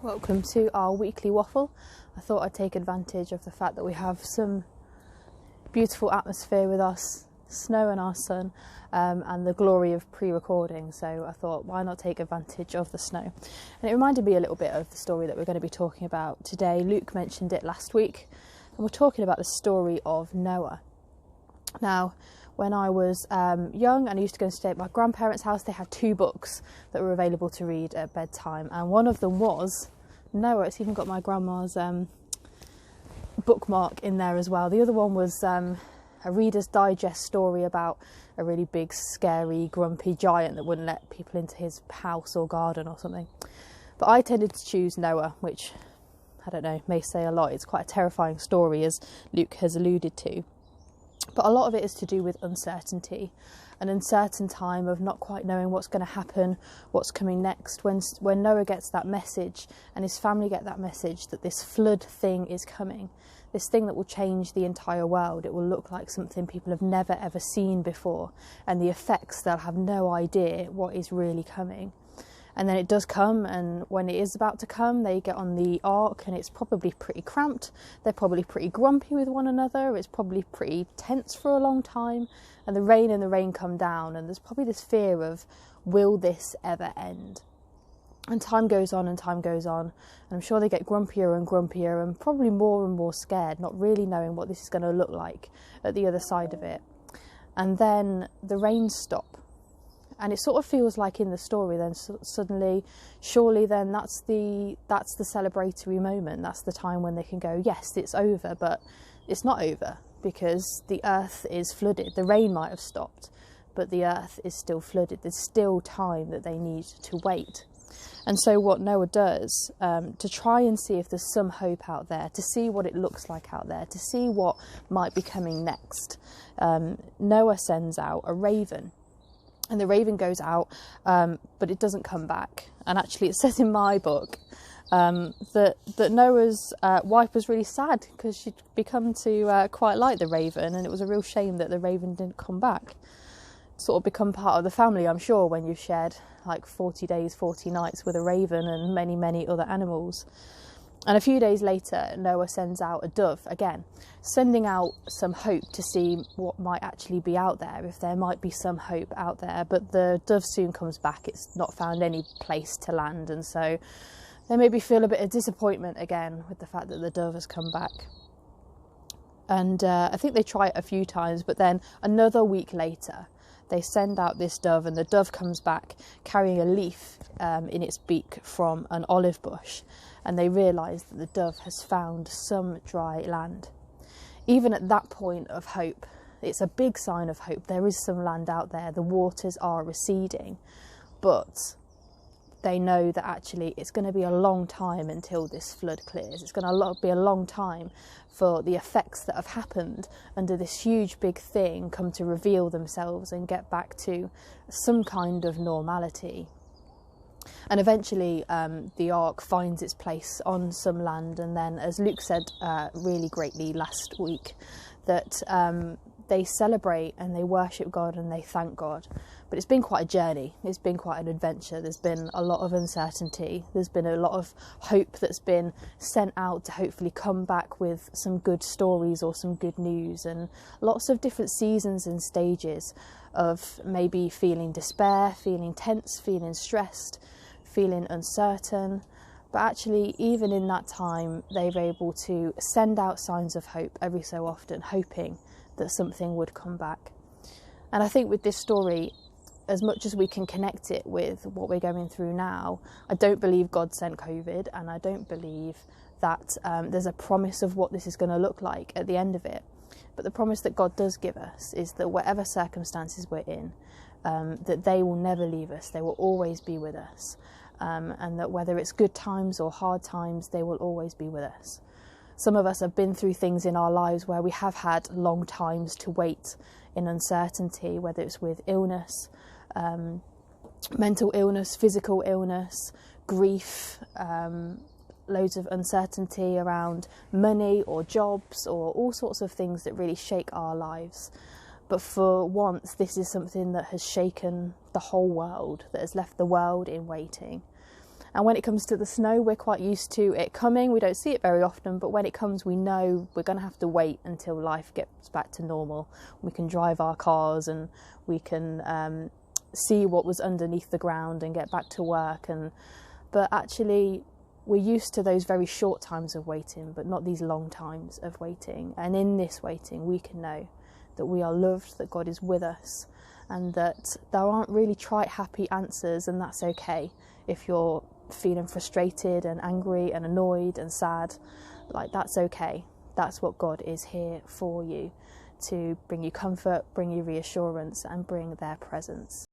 Welcome to our weekly waffle. I thought I'd take advantage of the fact that we have some beautiful atmosphere with us, snow and our sun, and the glory of pre-recording. So I thought, why not take advantage of the snow? And it reminded me a little bit of the story that we're going to be talking about today. Luke mentioned it last week, and we're talking about the story of Noah. Now, when I was young and I used to go and stay at my grandparents' house, they had 2 books that were available to read at bedtime, and one of them was Noah. It's even got my grandma's bookmark in there as well. The other one was a Reader's Digest story about a really big, scary, grumpy giant that wouldn't let people into his house or garden or something. But I tended to choose Noah, which, I don't know, may say a lot. It's quite a terrifying story, as Luke has alluded to. But a lot of it is to do with uncertainty, an uncertain time of not quite knowing what's going to happen, what's coming next. When Noah gets that message and his family get that message that this flood thing is coming, this thing that will change the entire world, it will look like something people have never ever seen before, and the effects, they'll have no idea what is really coming. And then it does come, and when it is about to come, they get on the ark and it's probably pretty cramped. They're probably pretty grumpy with one another. It's probably pretty tense for a long time. And the rain come down, and there's probably this fear of, will this ever end? And time goes on and time goes on. And I'm sure they get grumpier and grumpier and probably more and more scared, not really knowing what this is going to look like at the other side of it. And then the rains stop. And it sort of feels like in the story then suddenly, surely then that's the celebratory moment. That's the time when they can go, yes, it's over, but it's not over, because the earth is flooded. The rain might have stopped, but the earth is still flooded. There's still time that they need to wait. And so what Noah does, to try and see if there's some hope out there, to see what it looks like out there, to see what might be coming next, Noah sends out a raven. And the raven goes out, but it doesn't come back. And actually it says in my book that Noah's wife was really sad because she'd become to quite like the raven, and it was a real shame that the raven didn't come back. Sort of become part of the family, I'm sure, when you've shared like 40 days, 40 nights with a raven and many, many other animals. And a few days later, Noah sends out a dove again, sending out some hope to see what might actually be out there, if there might be some hope out there. But the dove soon comes back. It's not found any place to land. And so they maybe feel a bit of disappointment again with the fact that the dove has come back. And I think they try it a few times, but then another week later, they send out this dove, and the dove comes back carrying a leaf in its beak from an olive bush. And they realise that the dove has found some dry land. Even at that point of hope, it's a big sign of hope. There is some land out there. The waters are receding. But they know that actually it's going to be a long time until this flood clears. It's going to be a long time for the effects that have happened under this huge big thing come to reveal themselves and get back to some kind of normality. And eventually the ark finds its place on some land, and then, as Luke said really greatly last week, that they celebrate and they worship God and they thank God. But it's been quite a journey. It's been quite an adventure. There's been a lot of uncertainty. There's been a lot of hope that's been sent out to hopefully come back with some good stories or some good news, and lots of different seasons and stages of maybe feeling despair, feeling tense, feeling stressed, feeling uncertain. But actually, even in that time, they were able to send out signs of hope every so often, hoping that something would come back. And I think with this story, as much as we can connect it with what we're going through now, I don't believe God sent COVID, and I don't believe that there's a promise of what this is going to look like at the end of it. But the promise that God does give us is that whatever circumstances we're in, that they will never leave us. They will always be with us. And that whether it's good times or hard times, they will always be with us. Some of us have been through things in our lives where we have had long times to wait in uncertainty, whether it's with illness, mental illness, physical illness, grief, loads of uncertainty around money or jobs or all sorts of things that really shake our lives. But for once, this is something that has shaken the whole world, that has left the world in waiting. And when it comes to the snow, we're quite used to it coming. We don't see it very often, but when it comes, we know we're going to have to wait until life gets back to normal. We can drive our cars and we can see what was underneath the ground and get back to work. But actually, we're used to those very short times of waiting, but not these long times of waiting. And in this waiting, we can know that we are loved, that God is with us, and that there aren't really trite, happy answers, and that's okay. If you're feeling frustrated and angry and annoyed and sad, like, that's okay. That's what God is here for you, to bring you comfort, bring you reassurance, and bring their presence.